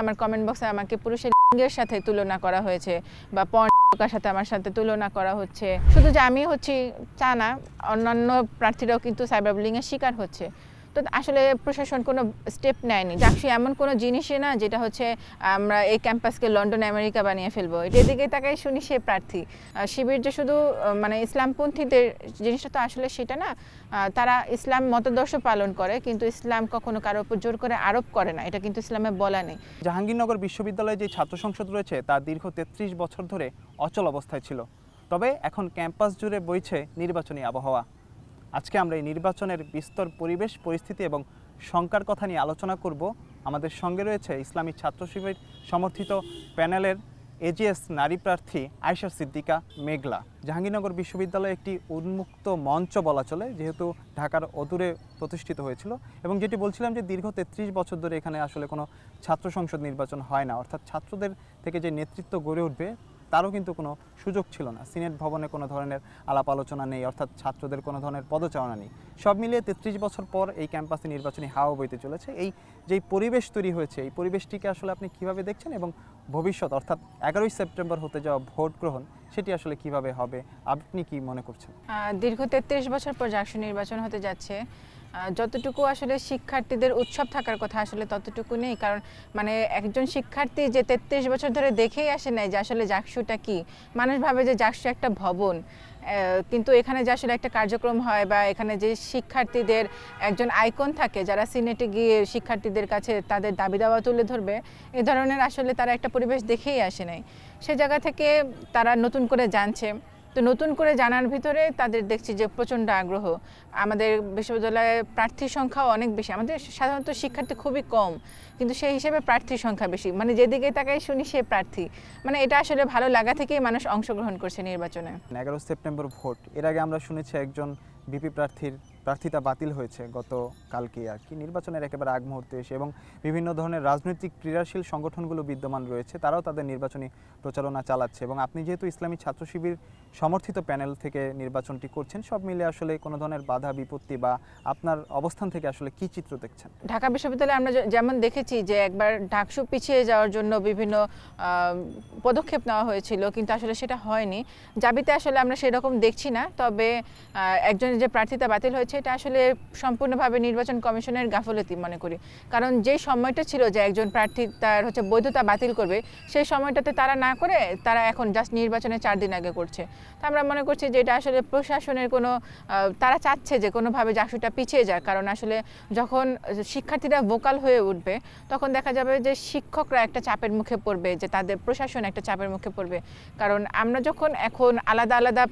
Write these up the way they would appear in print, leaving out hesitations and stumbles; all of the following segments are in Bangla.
আমার কমেন্ট বক্সে আমাকে পুরুষের লিঙ্গের সাথে তুলনা করা হয়েছে বা পর্নোর সাথে আমার সাথে তুলনা করা হচ্ছে। শুধু যে আমি হচ্ছি তা না, অন্যান্য প্রার্থীরাও কিন্তু সাইবার বুলিংয়ের শিকার হচ্ছে। তো আসলে প্রশাসন কোনো স্টেপ নেয়নি। জাকসু এমন কোনো জিনিসই না যেটা হচ্ছে আমরা এই ক্যাম্পাসকে লন্ডন আমেরিকা বানিয়ে ফেলবো। এদিকে তাকাই শুনি সে প্রার্থী। শিবির যে শুধু মানে ইসলামপন্থীদের জিনিসটা তো আসলে সেটা না। তারা ইসলাম মতাদর্শ পালন করে, কিন্তু ইসলাম কখনো কারোর উপর জোর করে আরোপ করে না, এটা কিন্তু ইসলামে বলা নেই। জাহাঙ্গীরনগর বিশ্ববিদ্যালয়ে যে ছাত্র সংসদ রয়েছে তা দীর্ঘ ৩৩ বছর ধরে অচল অবস্থায় ছিল। তবে এখন ক্যাম্পাস জুড়ে বইছে নির্বাচনী আবহাওয়া। আজকে আমরা এই নির্বাচনের বিস্তর পরিবেশ পরিস্থিতি এবং শঙ্কার কথা নিয়ে আলোচনা করব। আমাদের সঙ্গে রয়েছে ইসলামী ছাত্র শিবির সমর্থিত প্যানেলের এজিএস নারী প্রার্থী আয়েশা সিদ্দিকা মেঘলা। জাহাঙ্গীরনগর বিশ্ববিদ্যালয় একটি উন্মুক্ত মঞ্চ বলা চলে, যেহেতু ঢাকার অদূরে প্রতিষ্ঠিত হয়েছিল এবং যেটি বলছিলাম যে দীর্ঘ ৩৩ বছর ধরে এখানে আসলে কোনো ছাত্র সংসদ নির্বাচন হয় না, অর্থাৎ ছাত্রদের থেকে যে নেতৃত্ব গড়ে উঠবে তারও কিন্তু কোনো সুযোগ ছিল না। সিনেট ভবনে কোনো ধরনের আলাপ আলোচনা নেই, অর্থাৎ ছাত্রদের কোনো ধরনের পদচারণা নেই। সব মিলিয়ে ৩৩ বছর পর এই ক্যাম্পাসে নির্বাচনী হাওয়া বইতে চলেছে। এই যেই পরিবেশ তৈরি হয়েছে, এই পরিবেশটিকে আসলে আপনি কিভাবে দেখছেন এবং ভবিষ্যৎ অর্থাৎ 11ই সেপ্টেম্বর হতে যাওয়া ভোট গ্রহণ সেটি আসলে কিভাবে হবে, আপনি কি মনে করছেন? দীর্ঘ ৩৩ বছর পর জাকসু নির্বাচন হতে যাচ্ছে। যতটুকু আসলে শিক্ষার্থীদের উৎসব থাকার কথা আসলে ততটুকু নেই, কারণ মানে একজন শিক্ষার্থী যে ৩৩ বছর ধরে দেখেই আসে নাই যে আসলে জাকসুটা কি। মানুষ ভাবে যে জাকসু একটা ভবন, কিন্তু এখানে যে আসলে একটা কার্যক্রম হয় বা এখানে যে শিক্ষার্থীদের একজন আইকন থাকে যারা সিনেটে গিয়ে শিক্ষার্থীদের কাছে তাদের দাবি দাওয়া তুলে ধরবে, এ ধরনের আসলে তারা একটা পরিবেশ দেখেই আসে নাই। সে জায়গা থেকে তারা নতুন করে জানছে। তো নতুন করে জানার ভিতরে তাদের দেখছি যে প্রচণ্ড আগ্রহ। আমাদের বিশ্ববিদ্যালয়ে প্রার্থীর সংখ্যাও অনেক বেশি। আমাদের সাধারণত শিক্ষার্থী খুবই কম, কিন্তু সেই হিসেবে প্রার্থীর সংখ্যা বেশি। মানে যেদিকে তাকাই শুনি সে প্রার্থী। মানে এটা আসলে ভালো লাগা থেকেই মানুষ অংশগ্রহণ করছে নির্বাচনে। 11 সেপ্টেম্বর ভোট, এর আগে আমরা শুনেছি একজন ভিপি প্রার্থিতা বাতিল হয়েছে গত কালকে আর কি, নির্বাচনের একেবারে আগ মুহূর্তে এসে, এবং বিভিন্ন ধরনের রাজনৈতিক ক্রীড়াশীল সংগঠনগুলো বিদ্যমান রয়েছে, তারাও তাদের নির্বাচনী প্রচারণা চালাচ্ছে। এবং আপনি যেহেতু ইসলামী ছাত্র শিবির সমর্থিত প্যানেল থেকে নির্বাচনটি করছেন, সব মিলে আসলে কোনো ধরনের বাধা বিপত্তি বা আপনার অবস্থান থেকে আসলে কি চিত্র দেখছেন? ঢাকা বিশ্ববিদ্যালয়ে আমরা যেমন দেখেছি যে একবার ডাকসু পিছিয়ে যাওয়ার জন্য বিভিন্ন পদক্ষেপ নেওয়া হয়েছিল, কিন্তু আসলে সেটা হয়নি। জাবিতে আসলে আমরা সেরকম দেখছি না। তবে একজনের যে প্রার্থিতা বাতিল হয়েছে এটা আসলে সম্পূর্ণভাবে নির্বাচন কমিশনের গাফলতি মনে করি। কারণ যে সময়টা ছিল যে একজন প্রার্থী তার বৈধতা বাতিল করবে, সেই সময়টাতে তারা না করে তারা এখন জাস্ট নির্বাচনের 4 দিন আগে করছে। তো আমরা মনে করছি যে এটা আসলে প্রশাসনের কোনো তারা চাচ্ছে যে কোনোভাবে জাকসুটা পিছিয়ে যাক। কারণ আসলে যখন শিক্ষার্থীরা ভোকাল হয়ে উঠবে তখন দেখা যাবে যে শিক্ষকরা একটা চাপের মুখে পড়বে, যে তাদের প্রশাসন একটা চাপের মুখে পড়বে। কারণ আমরা যখন এখন আলাদা আলাদা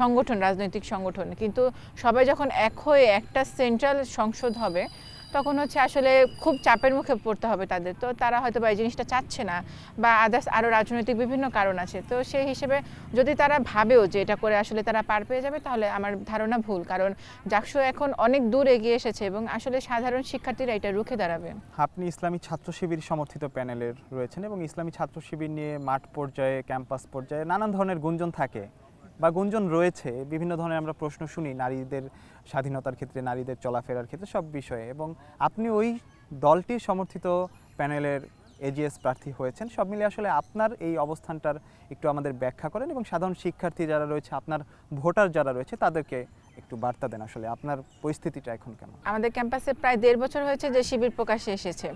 সংগঠন, রাজনৈতিক সংগঠন, কিন্তু সবাই যখন এক হয়ে একটা সেন্ট্রাল সংসদ হবে তখন আসলে খুব চাপের মুখে পড়তে হবে তাদের। তো তারা হয়তো বা এই জিনিসটা চাচ্ছে না, বা আদার্স আরও রাজনৈতিক বিভিন্ন কারণ আছে। তো সেই হিসেবে যদি তারা ভাবেও যে এটা করে আসলে তারা পার পেয়ে যাবে, তাহলে আমার ধারণা ভুল। কারণ জাকসু এখন অনেক দূর এগিয়ে এসেছে এবং আসলে সাধারণ শিক্ষার্থীরা এটা রুখে দাঁড়াবে। আপনি ইসলামী ছাত্র শিবির সমর্থিত প্যানেলের রয়েছেন এবং ইসলামী ছাত্র শিবির নিয়ে মাঠ পর্যায়ে, ক্যাম্পাস পর্যায়ে নানান ধরনের গুঞ্জন থাকে বা গুঞ্জন রয়েছে। বিভিন্ন ধরনের আমরা প্রশ্ন শুনি নারীদের স্বাধীনতার ক্ষেত্রে, নারীদের চলাফেরার ক্ষেত্রে, সব বিষয়ে। এবং আপনি ওই দলটির সমর্থিত প্যানেলের এজিএস প্রার্থী হয়েছেন। সব মিলে আসলে আপনার এই অবস্থানটার একটু আমাদের ব্যাখ্যা করেন এবং সাধারণ শিক্ষার্থী যারা রয়েছে, আপনার ভোটার যারা রয়েছে, তাদেরকে একটু বার্তা দেন আসলে আপনার পরিস্থিতিটা এখন কেমন। আমাদের ক্যাম্পাসে প্রায় 1.5 বছর হয়েছে যে শিবির প্রকাশ্যে এসেছে।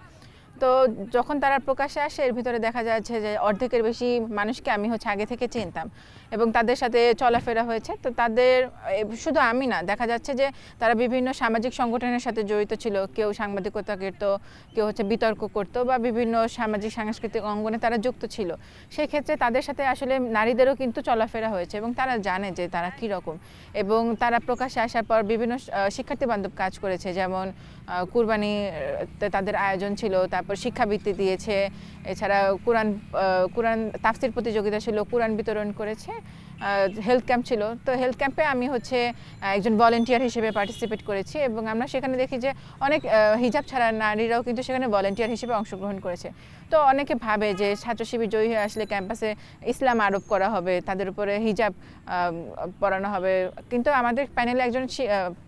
তো যখন তারা প্রকাশ্যে আসে এর ভিতরে দেখা যাচ্ছে যে অর্ধেকের বেশি মানুষকে আমি আগে থেকে চিনতাম এবং তাদের সাথে চলাফেরা হয়েছে। তো তাদের শুধু আমি না, দেখা যাচ্ছে যে তারা বিভিন্ন সামাজিক সংগঠনের সাথে জড়িত ছিল। কেউ সাংবাদিকতা করত, কেউ বিতর্ক করত, বা বিভিন্ন সামাজিক সাংস্কৃতিক অঙ্গনে তারা যুক্ত ছিল। সেই ক্ষেত্রে তাদের সাথে আসলে নারীদেরও কিন্তু চলাফেরা হয়েছে এবং তারা জানে যে তারা কীরকম। এবং তারা প্রকাশ্যে আসার পর বিভিন্ন শিক্ষার্থী বান্ধব কাজ করেছে, যেমন কুরবানি তাদের আয়োজন ছিল, তারপর শিক্ষাবৃত্তি দিয়েছে, এছাড়া কোরআন তাফসির প্রতিযোগিতা ছিল, কোরআন বিতরণ করেছে, হেলথ ক্যাম্প ছিল। তো হেলথ ক্যাম্পে আমি একজন ভলেন্টিয়ার হিসেবে পার্টিসিপেট করেছি এবং আমরা সেখানে দেখি যে অনেক হিজাব ছাড়া নারীরাও কিন্তু সেখানে ভলেন্টিয়ার হিসেবে অংশগ্রহণ করেছে। তো অনেকে ভাবে যে ছাত্র শিবির জয়ী হয়ে আসলে ক্যাম্পাসে ইসলাম আরোপ করা হবে, তাদের উপরে হিজাব পরানো হবে। কিন্তু আমাদের প্যানেলে একজন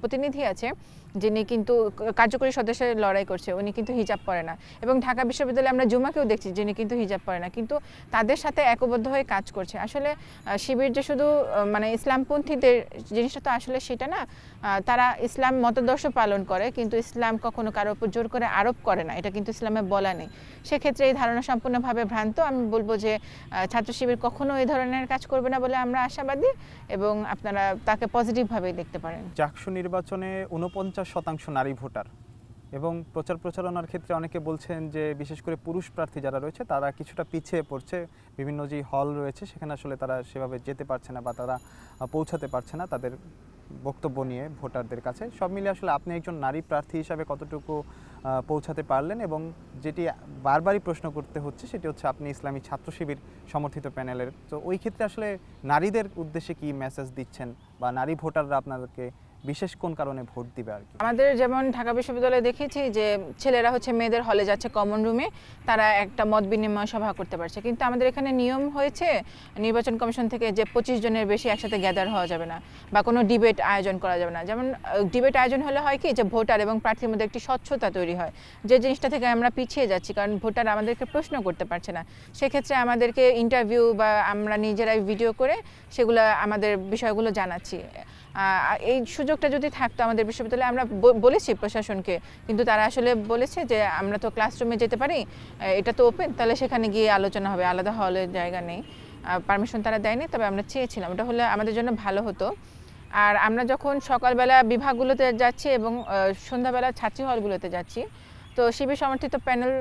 প্রতিনিধি আছে, যিনি কিন্তু কার্যকরী সদস্যের লড়াই করছে, উনি কিন্তু হিজাব পরে না। এবং ঢাকা বিশ্ববিদ্যালয়ে আমরা জুমাকেও দেখছি যিনি কিন্তু হিজাব পরে না, কিন্তু তাদের সাথে একবদ্ধ হয়ে কাজ করছে। আসলে শিবির যে শুধু মানে ইসলামপন্থীদের জিনিসটা তো আসলে সেটা না। তারা ইসলাম মতাদর্শ পালন করে, কিন্তু ইসলাম কখনো কারোর উপর জোর করে আরোপ করে না, এটা কিন্তু ইসলামে বলা নেই। সেক্ষেত্রে এই ধারণা সম্পূর্ণভাবে ভ্রান্ত। আমি বলবো যে ছাত্র শিবির কখনো এই ধরনের কাজ করবে না বলে আমরা আশাবাদী, এবং আপনারা তাকে পজিটিভভাবেই দেখতে পারেন। জাকসু নির্বাচনে 49% নারী ভোটার, এবং প্রচার প্রচারণার ক্ষেত্রে অনেকে বলছেন যে বিশেষ করে পুরুষ প্রার্থী যারা রয়েছে তারা কিছুটা পিছিয়ে পড়ছে। বিভিন্ন যে হল রয়েছে সেখানে আসলে তারা সেভাবে যেতে পারছে না বা তারা পৌঁছাতে পারছে না তাদের বক্তব্য নিয়ে ভোটারদের কাছে। সব মিলিয়ে আসলে আপনি একজন নারী প্রার্থী হিসাবে কতটুকু পৌঁছাতে পারলেন, এবং যেটি বারবারই প্রশ্ন করতে হচ্ছে সেটি হচ্ছে আপনি ইসলামী ছাত্র শিবির সমর্থিত প্যানেলের, তো ওই ক্ষেত্রে আসলে নারীদের উদ্দেশ্যে কি মেসেজ দিচ্ছেন বা নারী ভোটাররা আপনাদেরকে বিশেষ কোন কারণে ভোট দিবে আর কি? আমাদের যেমন ঢাকা বিশ্ববিদ্যালয়ে দেখেছি যে ছেলেরা হচ্ছে মেয়েদের হলে যাচ্ছে কমন রুমে, তারা একটা মত বিনিময় সভা করতে পারছে, কিন্তু আমাদের এখানে নিয়ম হয়েছে নির্বাচন কমিশন থেকে যে 25 জনের বেশি একসাথে গ্যাদার হওয়া যাবে না বা কোনো ডিবেট আয়োজন করা যাবে না। যেমন ডিবেট আয়োজন হলে হয় কি যে ভোটার এবং প্রার্থীর মধ্যে একটি স্বচ্ছতা তৈরি হয়, যে জিনিসটা থেকে আমরা পিছিয়ে যাচ্ছি, কারণ ভোটার আমাদেরকে প্রশ্ন করতে পারছে না। সেক্ষেত্রে আমাদেরকে ইন্টারভিউ বা আমরা নিজেরাই ভিডিও করে সেগুলো আমাদের বিষয়গুলো জানাচ্ছি। এই সুযোগটা যদি থাকতো আমাদের বিশ্ববিদ্যালয়ে, আমরা বলেছি প্রশাসনকে, কিন্তু তারা আসলে বলেছে যে আমরা তো ক্লাসরুমে যেতে পারি, এটা তো ওপেন, তাহলে সেখানে গিয়ে আলোচনা হবে, আলাদা হলের জায়গা নেই, পারমিশন তারা দেয়নি। তবে আমরা চেয়েছিলাম, ওটা হলে আমাদের জন্য ভালো হতো। আর আমরা যখন সকালবেলা বিভাগগুলোতে যাচ্ছি এবং সন্ধ্যাবেলা ছাত্রী হলগুলোতে যাচ্ছি, তো শিবির সমর্থিত প্যানেল,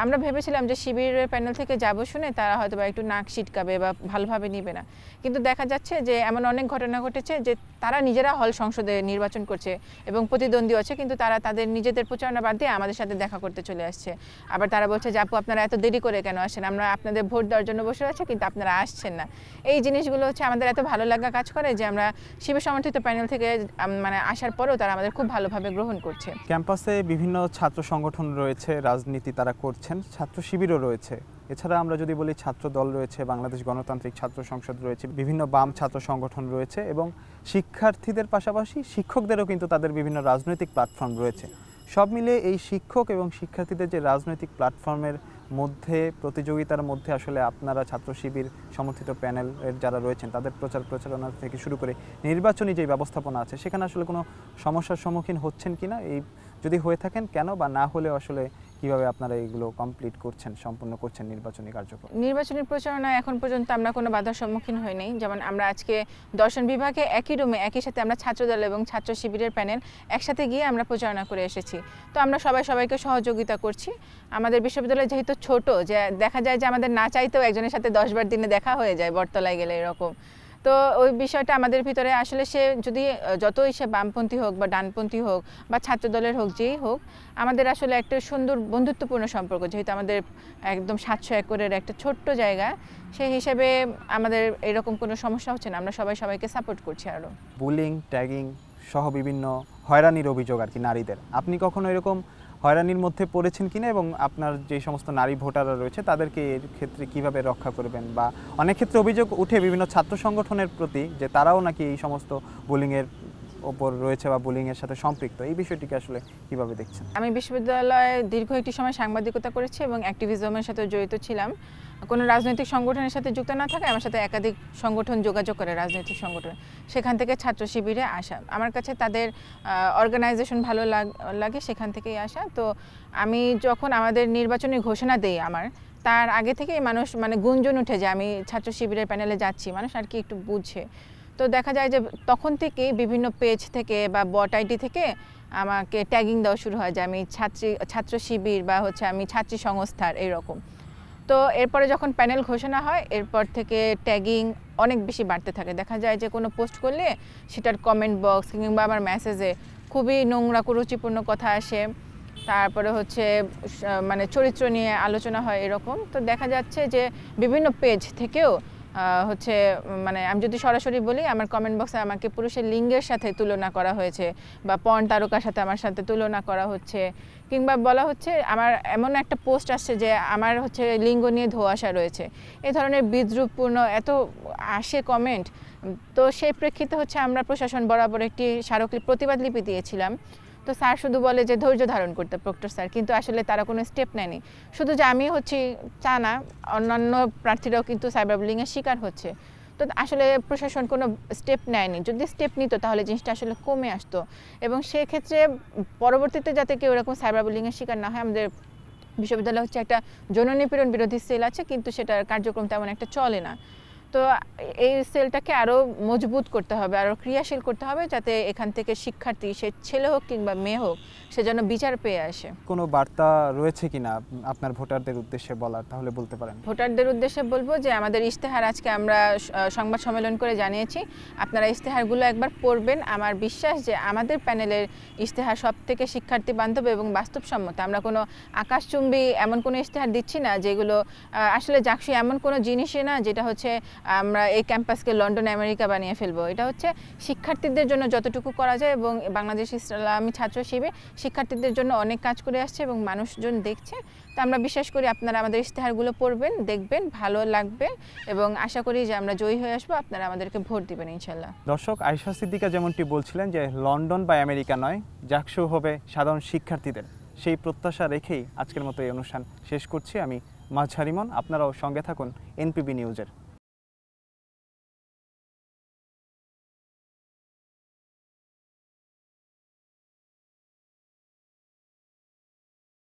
আমরা ভেবেছিলাম যে শিবিরের প্যানেল থেকে যাব শুনে তারা হয়তো বা একটু নাক ছিটকাবে বা ভালোভাবে নিবে না, কিন্তু দেখা যাচ্ছে যে এমন অনেক ঘটনা ঘটেছে যে তারা নিজেরা হল সংসদে নির্বাচন করছে এবং প্রতিদ্বন্দ্বী আছে, কিন্তু তারা তাদের নিজেদের প্রচারণা বাদ দিয়ে আমাদের সাথে দেখা করতে চলে আসছে। আবার তারা বলছে যে আপু আপনারা এত দেরি করে কেন আসেন, আমরা আপনাদের ভোট দেওয়ার জন্য বসে আছি কিন্তু আপনারা আসছেন না। এই জিনিসগুলো হচ্ছে আমাদের এত ভালো লাগা কাজ করে যে আমরা শিবির সমর্থিত প্যানেল থেকে মানে আসার পরেও তারা আমাদের খুব ভালোভাবে গ্রহণ করছে। ক্যাম্পাসে বিভিন্ন ছাত্র সংগঠন রয়েছে, রাজনীতি তারা করছেন, ছাত্র শিবিরও রয়েছে। এছাড়া আমরা যদি বলি ছাত্র দল রয়েছে, বাংলাদেশ গণতান্ত্রিক ছাত্র সংসদ রয়েছে, বিভিন্ন বাম ছাত্র সংগঠন রয়েছে, এবং শিক্ষার্থীদের পাশাপাশি শিক্ষকদেরও কিন্তু তাদের বিভিন্ন রাজনৈতিক প্ল্যাটফর্ম রয়েছে। সব মিলিয়ে এই শিক্ষক এবং শিক্ষার্থীদের যে রাজনৈতিক প্ল্যাটফর্মের মধ্যে প্রতিযোগিতার মধ্যে আসলে আপনারা ছাত্র শিবির সমর্থিত প্যানেলের যারা রয়েছেন তাদের প্রচার প্রচারণা থেকে শুরু করে নির্বাচনী যে ব্যবস্থাপনা আছে সেখানে আসলে কোনো সমস্যার সম্মুখীন হচ্ছেন কিনা, এই যদি হয়ে থাকেন কেন, বা না হলে আসলে কিভাবে আপনারা এগুলো কমপ্লিট করছেন, সম্পূর্ণ করছেন নির্বাচনী কার্যক্রম? নির্বাচনী প্রচারণায় এখন পর্যন্ত আমরা কোনো বাধার সম্মুখীন হইনি। যেমন আমরা আজকে দর্শন বিভাগে একই রুমে একই সাথে আমরা ছাত্রদল এবং ছাত্র শিবিরের প্যানেল একসাথে গিয়ে আমরা প্রচারণা করে এসেছি। তো আমরা সবাইকে সহযোগিতা করছি। আমাদের বিশ্ববিদ্যালয় যেহেতু ছোট, যে দেখা যায় যে আমাদের না চাইতেও একজনের সাথে 10 বার দিনে দেখা হয়ে যায় বটতলায় গেলে এরকম। তো ওই বিষয়টা আমাদের ভিতরে আসলে সে যদি যতই সে বামপন্থী হোক বা ডানপন্থী হোক বা ছাত্রদলের হোক, যেই হোক, আমাদের আসলে একটা সুন্দর বন্ধুত্বপূর্ণ সম্পর্ক, যেহেতু আমাদের একদম 700 একরের একটা ছোট্ট জায়গা, সেই হিসেবে আমাদের এরকম কোনো সমস্যা হচ্ছে না। আমরা সবাইকে সাপোর্ট করছি। আরও বুলিং, ট্যাগিং সহ বিভিন্ন হয়রানির অভিযোগ আর কি নারীদের, আপনি কখনো এরকম হয়রানির মধ্যে পড়েছেন কিনা, এবং আপনার যে সমস্ত নারী ভোটাররা রয়েছে তাদেরকে এর ক্ষেত্রে কিভাবে রক্ষা করবেন? বা অনেক ক্ষেত্রে অভিযোগ উঠে বিভিন্ন ছাত্র সংগঠনের প্রতি যে তারাও নাকি এই সমস্ত বুলিংয়ের ওপর রয়েছে বা বুলিংয়ের সাথে সম্পৃক্ত, এই বিষয়টিকে আসলে কিভাবে দেখছেন? আমি বিশ্ববিদ্যালয়ে দীর্ঘ একটি সময় সাংবাদিকতা করেছি এবং অ্যাক্টিভিজমের সাথে জড়িত ছিলাম। কোনো রাজনৈতিক সংগঠনের সাথে যুক্ত না থাকায় আমার সাথে একাধিক সংগঠন যোগাযোগ করে, রাজনৈতিক সংগঠন, সেখান থেকে ছাত্র শিবিরে আসা। আমার কাছে তাদের অর্গানাইজেশন ভালো লাগে, সেখান থেকেই আসা। তো আমি যখন আমাদের নির্বাচনী ঘোষণা দেই, তার আগে থেকেই মানুষ মানে গুঞ্জন উঠে যে আমি ছাত্র শিবিরের প্যানেলে যাচ্ছি, মানুষ আর কি একটু বুঝছে। তো দেখা যায় যে তখন থেকেই বিভিন্ন পেজ থেকে বা বট আইডি থেকে আমাকে ট্যাগিং দেওয়া শুরু হয় যে আমি ছাত্র শিবির বা হচ্ছে আমি ছাত্রী সংস্থার এরকম। তো এরপরে যখন প্যানেল ঘোষণা হয়, এরপর থেকে ট্যাগিং অনেক বেশি বাড়তে থাকে। দেখা যায় যে কোনো পোস্ট করলে সেটার কমেন্ট বক্স কিংবা আমার মেসেজে খুবই নোংরা কুরুচিপূর্ণ কথা আসে, তারপরে হচ্ছে মানে চরিত্র নিয়ে আলোচনা হয় এরকম। তো দেখা যাচ্ছে যে বিভিন্ন পেজ থেকেও হচ্ছে মানে আমি যদি সরাসরি বলি, আমার কমেন্ট বক্সে আমাকে পুরুষের লিঙ্গের সাথে তুলনা করা হয়েছে বা পর্ন তারকার সাথে আমার সাথে তুলনা করা হচ্ছে, কিংবা বলা হচ্ছে আমার এমন একটা পোস্ট আসছে যে আমার হচ্ছে লিঙ্গ নিয়ে ধোঁয়াশা রয়েছে। এই ধরনের বিদ্রুপপূর্ণ এত আসে কমেন্ট। তো সেই প্রেক্ষিতে হচ্ছে আমরা প্রশাসন বরাবর একটি স্মারকলিপি প্রতিবাদ লিপি দিয়েছিলাম। তো স্যার শুধু বলে যে ধৈর্য ধারণ করতে, প্রক্টর স্যার, কিন্তু আসলে তারা কোনো স্টেপ নেয়নি। শুধু যে আমি হচ্ছি তা না, অন্যান্য প্রার্থীরাও কিন্তু সাইবার বুলিংয়ের শিকার হচ্ছে। তো আসলে প্রশাসন কোনো স্টেপ নেয়নি। যদি স্টেপ নিত তাহলে জিনিসটা আসলে কমে আসতো, এবং সেক্ষেত্রে পরবর্তীতে যাতে কেউ এরকম সাইবার বুলিংয়ের শিকার না হয়, আমাদের বিশ্ববিদ্যালয় হচ্ছে একটা যৌন নিপীড়ন বিরোধী সেল আছে, কিন্তু সেটার কার্যক্রম তেমন একটা চলে না। তো এই সেলটাকে আরও মজবুত করতে হবে, আরও ক্রিয়াশীল করতে হবে, যাতে এখান থেকে শিক্ষার্থী, সে ছেলে হোক কিংবা মেয়ে হোক, সে যেন বিচার পেয়ে আসে। কোনো বার্তা রয়েছে কিনা আপনার ভোটারদের উদ্দেশ্যে বলার, তাহলে বলতে পারেন। ভোটারদের উদ্দেশ্যে বলবো যে আমাদের ইশতেহার আজকে আমরা সংবাদ সম্মেলন করে জানিয়েছি, আপনারা ইশতেহারগুলো একবার পড়বেন। আমার বিশ্বাস যে আমাদের প্যানেলের ইশতেহার সব থেকে শিক্ষার্থী বান্ধব এবং বাস্তবসম্মত। আমরা কোনো আকাশচুম্বী এমন কোনো ইশতেহার দিচ্ছি না যেগুলো আসলে জাকসু এমন কোনো জিনিসই না যেটা হচ্ছে আমরা এই ক্যাম্পাসকে লন্ডন আমেরিকা বানিয়ে ফেলবো। এটা হচ্ছে শিক্ষার্থীদের জন্য যতটুকু করা যায়, এবং বাংলাদেশ ইসলামী ছাত্র শিবির শিক্ষার্থীদের জন্য অনেক কাজ করে আসছে এবং মানুষজন দেখছে। তো আমরা বিশ্বাস করি আপনারা আমাদের ইশতেহারগুলো পড়বেন, দেখবেন, ভালো লাগবে, এবং আশা করি যে আমরা জয়ী হয়ে আসবো, আপনারা আমাদেরকে ভোট দিবেন ইনশাল্লাহ। দর্শক, আয়েশা সিদ্দিকা যেমনটি বলছিলেন যে লন্ডন বা আমেরিকা নয়, জাকসু হবে সাধারণ শিক্ষার্থীদের, সেই প্রত্যাশা রেখেই আজকের মতো এই অনুষ্ঠান শেষ করছি। আমি মাজহার ইমন, আপনারাও সঙ্গে থাকুন এনপিবি নিউজের।